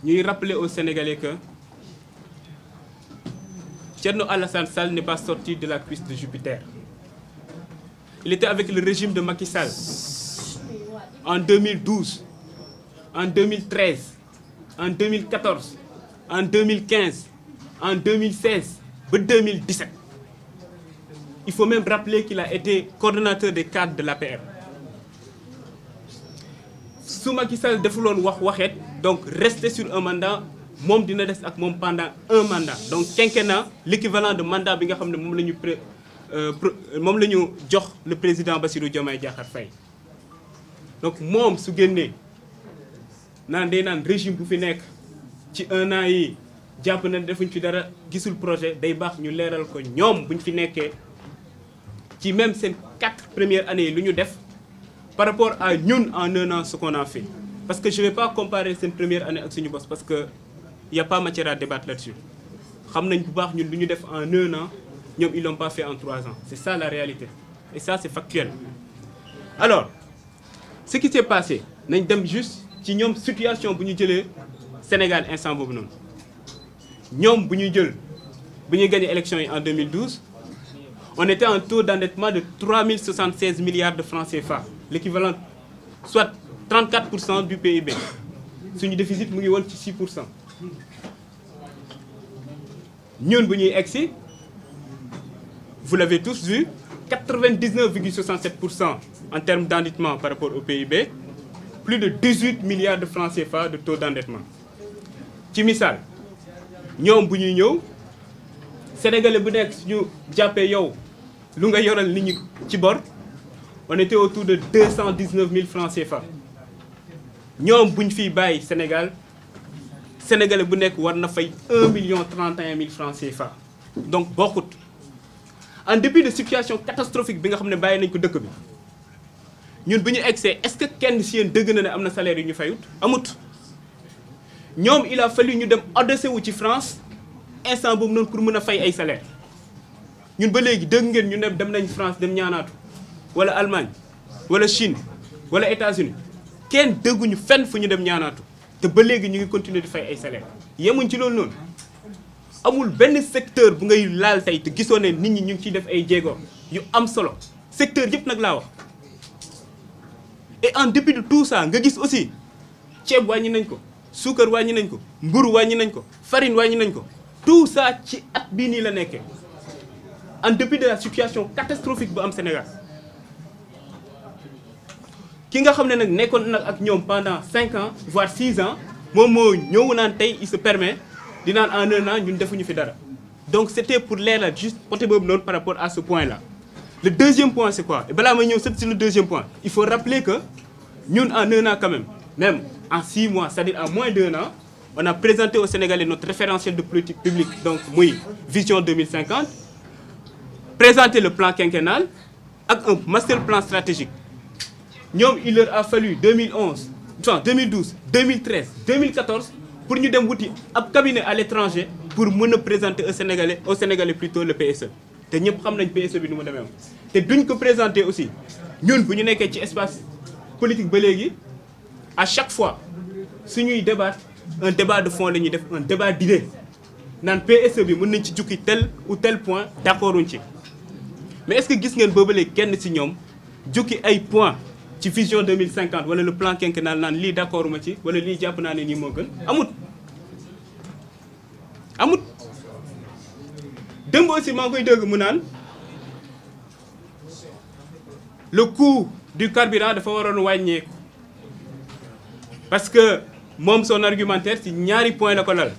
ñuy rappeler aux Sénégalais que Thierno Alassane Sall n'est pas sorti de la cuisse de Jupiter. Il était avec le régime de Macky Sall en 2012, en 2013, en 2014, en 2015, en 2016, en 2017. Il faut même rappeler qu'il a été coordonnateur des cadres de l'APR. Sous Macky Sall defuloon wax waxeet donc rester sur un mandat moom dina des ak moom pendant un mandat donc quinquennat l'équivalent de mandat bi nga xam ne moom la ñu jox le président Bassirou Diomaye Diakhar Faye. Donc moom su génnee naan day naan régime bu fi nekk ci un an yi jàpp na defuñ fi dara gisul projet day baax ñu leeral ko ñoom buñ fi nekkee ci même seen 4 premières années yi lu ñu def par rapport à ñun en un an ce qu'on a fait. Parce que je ne vais pas comparer cette première année avec suñu boss parce que il n'y a pas matière à débattre là-dessus. Xam nañ bu baax ñun lu ñu def en un an ñoom ils l'ont pas fait en 3 ans. C'est ça la réalité et ça c'est factuel. Alors ce qui s'est passé nañ dem juste ci ñoom situation bu ñu jëlee Sénégal instant boobu noonu ñoom bu ñuy gagné élection yi en 2012 on était en taux d'endettement de 3076 milliards de francs CFA, l'équivalent soit 34% du PIB. Suñu déficit mu ngi woon ci 6%. Ñun bu ñuy egsi vous l'avez tous vu 99,67% en termes d'endettement par rapport au PIB, plus de 18 milliards de francs CFA de taux d'endettement. Ci misaal ñoom bu ñuy ñëw Sénégalais bu nekk suñu jàppee yow lu nga yoral nit ñi ci bor on était autour de 219 000 francs CFA. ñoom bu ñu fiy bàyyi Sénégalais bu nekk war na fay 1 031 000 francs CFA. Donc bokkut en dépit de situation catastrophique bi nga xam ne bàyyi nañ ko dëkk bi ñun bu ñu egsee est-ce que kenn si yéen dëgg na ne am na salaire yu ñu fayut amut. ñoom il a fallu ñu dem adossé wu ci France instant boobu noonu pour mën a fay ay salaire ñun ba léegi dëgg ngeen ñu ne dem nañ France dem ñaanaatu wala Allemagne wala Chine wala États-Unis kenn dëgguñu fenn fu ñu dem ñaanaatu te ba léegi ñu ngi continuer di fay ay salaire yemuñ ci loolu noonu amul benn secteur bu ngay laal tey te gisoo ne nit ñi ñu ngi ciy def ay jéego yu am solo secteur yëpp nag laa wax. Et en dépit de tout ça nga gis aussi ceeb wàññi nañ ko suukar wàññi nañ ko mburu wàññi nañ ko farine wàññi nañ ko tout ça ci at bii nii la nekkee en dépit de la situation catastrophique bu am Sénégal. Ki nga xam ne nag nekkoon nag ak ñoom pendant 5 ans voire 6 ans moom moo ñëw naan tey il se permet di naan en un an ñun defuñu fi dara. Donc c'était pour leeral juste côté boobu noonu par rapport à ce point-là. Le deuxième point c'est quoi? Et balaa may ñëw sur le deuxième point il faut rappeler que ñun en un an quand même en 6 mois c'est-à-dire en moins d'1 an on a présenté aux Sénégalais notre référentiel de politique publique donc muy vision 2050 présenté le plan quinquennal ak un master plan stratégique. ñoom il leur a fallu 2011 2012 2013 2014 pour ñu dem wuti ab cabinet à l'étranger pour mën a présenter aux Sénégalais plutôt le PSE te ñëpp xam nañ PSE bi nu mu demee woon te duñ ko présenter aussi ñun bu ñu nekkee ci espace politique ba léegi à chaque fois suñuy débat un débat de fond la ñuy def un débat d'idées naan PSE bi mën nañ ci jukki tel ou tel point d'accorduñ ci mais est-ce que gis ngeen boobalee kenn ci ñoom jukki ay points ci vision 2050 wala le plan quinquennal naan lii d'accord ma ci wala lii jàpp naa ne nii moo gën amut démb aussi maa ngi koy dégg mu naan le coût du carburant dafa waroon wàññeeku parce que moom son argumentaire ci ñaari point la ko lal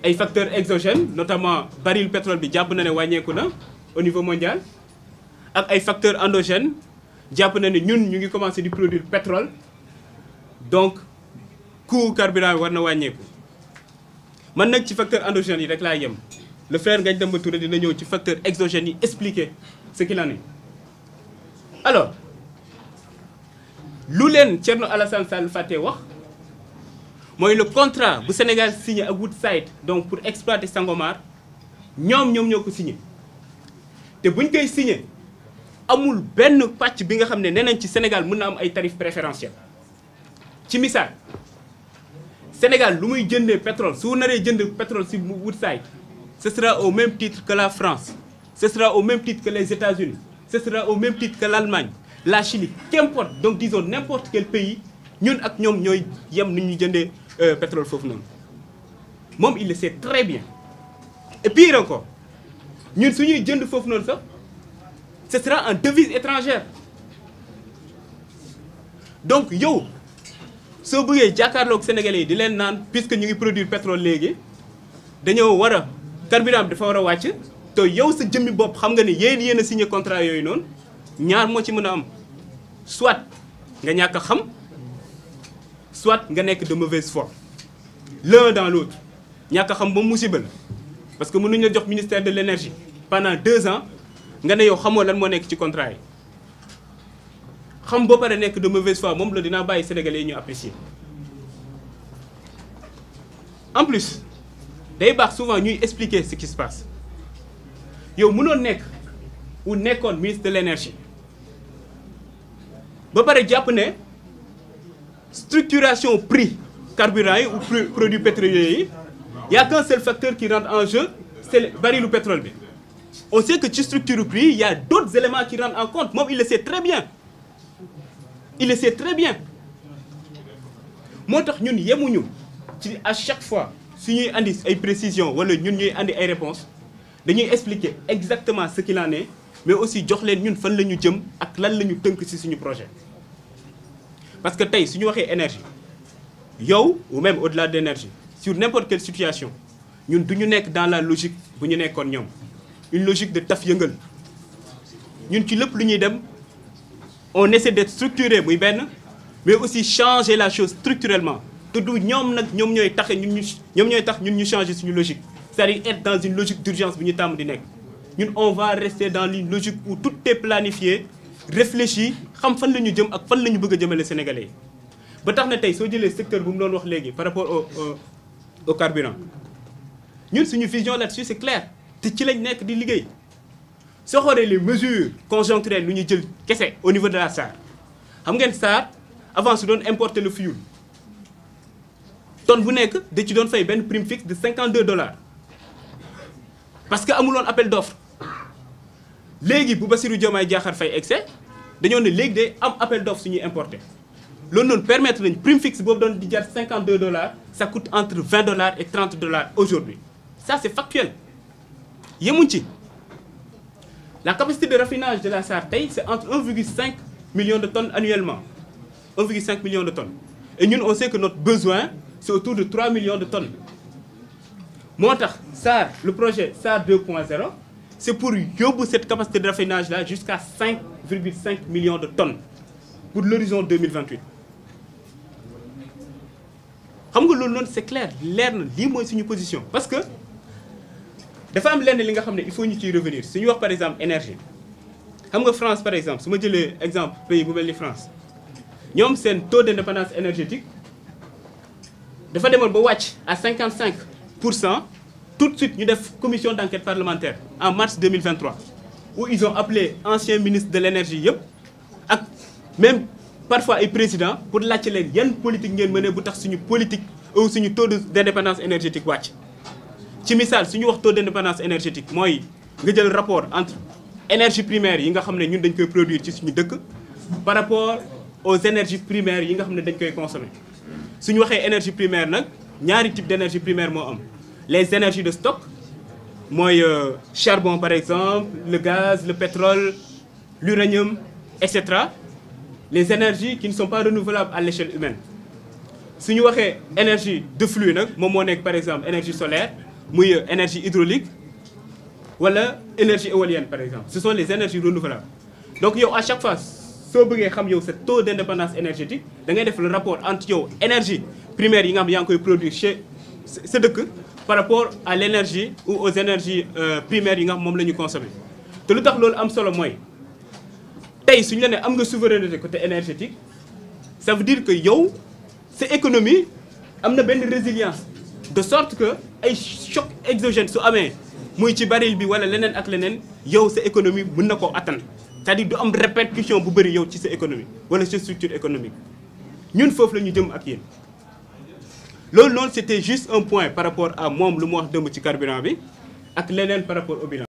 ay facteurs exogènes notamment baril pétrole bi jàpp na ne wàññeeku na au niveau mondial ak ay facteurs endogènes jàpp na ne ñun ñu ngi commencé di produire pétrole donc coût carburant bi war na wàññeeku man nag ci facteur endogène yi rek laa yem le frère Ngagne Demba Touré dina ñëw ci facteur exogène yi expliquer ce qu'il en est. Alors lu leen Thierno Alassane Sall fàtte wax mooy le contrat bu Sénégal signé ak Woodside donc pour exploiter Sangomar ñoom ñoo ko signé te buñ koy signé amul benn pàcc bi nga xam ne nee nañ ci Sénégal mën na am ay tarifs préférentiels ci misaal Sénégal lu muy jëndee pétrole su naree jënd pétrole si Woodside ce sera au même titre que la France ce sera au même titre que les États-Unis ce sera au même titre que l'Allemagne la Chine qu'importe donc disons n'importe quel pays ñun ak ñoom ñooy yem ni ñu jëndee pétrole foofu noonu moom il le sait très bien et pire encore ñun su ñuy jënd foofu noonu sax ce sera en devise étrangère donc yow soo bëggee jàkkaarloog Sénégalais yi di leen naan puisque ñu ngi produire pétrole léegi dañoo war a carburant bi dafa war a wàcc te yow sa jëmmi bopp xam nga ne yéen a signé contrat yooyu noonu ñaar moo ci mën a am soit nga ñàkk a xam soit nga nekk de mauvaise foi l'un dans l'autre ñàkk a xam ba musiba la parce que mënuñ la jox ministère de l'énergie pendant 2 ans nga ne yow xamoo lan moo nekk ci contrat yi xam ba pare nekk de mauvaise foi moom la dinaa bàyyi Sénégalais yi ñu apprécier en plus day baax souvent ñuy expliquer ce qui se passe yow mënoon nekk ou nekkoon ministre de l'énergie ba pare jàpp ne structuration prix carburant yi ou produits pétroliers yi y a qu'un seul facteur qui rentre en jeu c'est le baril pétrole bi on sait que ci structure prix il y a d'autres éléments qui rentrent en compte moom il le sait très bien il le sait très bien moo tax ñun yemuñu ci à chaque fois su ñuy andi ay précisions wala ñun ñuy andi ay réponses dañuy expliquer exactement ce qu'il en est mais aussi jox leen ñun fan la ñu jëm ak lan la ñu tënk ci suñu projet parce que tey su ñu waxee énergie yow ou même au-delà de l'énergie sur n'importe quelle situation ñun du ñu nekk dans la logique bu ñu nekkoon ñoom une logique de taf yëngal ñun ci lépp lu ñuy dem on essaie d'être structuré muy benn mais aussi changer la chose structurellement te du ñoom nag ñoom ñooy tax ñun ñu changer suñu logique c'est-à-dire être dans une logique d'urgence bu ñu tàmm di nekk ñun on va rester dans une logique où tout est planifié réfléchi xam fan la ñu jëm ak fan la ñu bëgg a jëmale Sénégalais yi ba tax na tey soo jëlee secteur bu mu doon wax léegi par rapport au carburant ñun suñu vision là-dessus c'est clair te ci lañ nekk di liggéey soo xoolee les mesures conjoncturelles lu ñuy jël kese au niveau de la SAR xam ngeen SAR avant su doon importer le fuel tonne bu nekk da ci doon fay benn prime fixe de $52 parce que amuloon appel d'offre léegi bu Bassirou Diomaye Diakhar Faye excès dañoo ne léegi day am appel d'offre suñuy importer loolu noonu permettre nañ prime fixe boobu doon di jar $52 ça coûte entre $20 et $30 aujourd'hui ça c'est factuel yemuñ ci la capacité de raffinage de la SAR tey c'est entre 1,5 million de tonnes annuellement 1,5 million de tonnes et ñun on sait que notre besoin c'est autour de 3 millions de tonnes moo tax SAR le projet SAR 2.0 c'est pour yóbbu cette capacité de raffinage là jusqu'à 5,5 millions de tonnes pour l'horizon 2028 xam nga loolu noonu c'est clair leer na lii mooy suñu position parce que dafa am lenn li nga xam ne il faut ñu ciy revenir suñu wax par exemple énergie xam nga France par exemple su ma jëlee exemple pays bu mel ni France ñoom seen taux d'indépendance énergétique dafa demoon ba wàcc à 55% tout de suite ñu def commission d'enquête parlementaire en mars 2023 où ils ont appelé anciens ministres de l'énergie yëpp ak même parfois ay présidents pour laajte leen yan politique ngeen mëne bu tax suñu politique ou suñu taux d'indépendance énergétique wàcc ci misaal suñu wax taux d'indépendance énergétique mooy nga jël rapport entre énergie primaire yi nga xam ne ñun dañ koy produire ci suñu dëkk par rapport aux énergies primaires yi nga xam ne dañ koy consommer suñu waxee énergie primaire nag ñaari type d'énergie primaire moo am les énergies de stock mooy charbon par exemple le gaz le pétrole l'uranium etc. les énergies qui ne sont pas renouvelables à l'échelle humaine suñu waxee énergie de flux nag moom moo nekk par exemple énergie solaire muy énergie hydraulique wala énergie éolienne par exemple ce sont les énergies renouvelables donc yow à chaque fois soo bëggee xam yow sa taux d'indépendance énergétique da ngay def le rapport entre yow énergie primaire yi nga xam yaa ngi koy produire chez sa dëkk par rapport à l'énergie ou aux énergies primaires yi nga xam moom la ñu consommer te lu tax loolu am solo mooy tey suñu la ne am nga souveraineté côté énergétique ça veut dire que yow sa économie am na benn résilience de sorte que ay choc exogène su amee muy ci baril bi wala leneen ak leneen yow sa économie mën na koo atteindre c'est-à-dire du am répercussion bu bëri yow ci sa économie wala sa structure économique ñun foofu la ñu jëm ak yéen loolu noonu c'était juste un point par rapport à moom lu mu wax dëmb ci carburant bi ak leneen par rapport au bilan.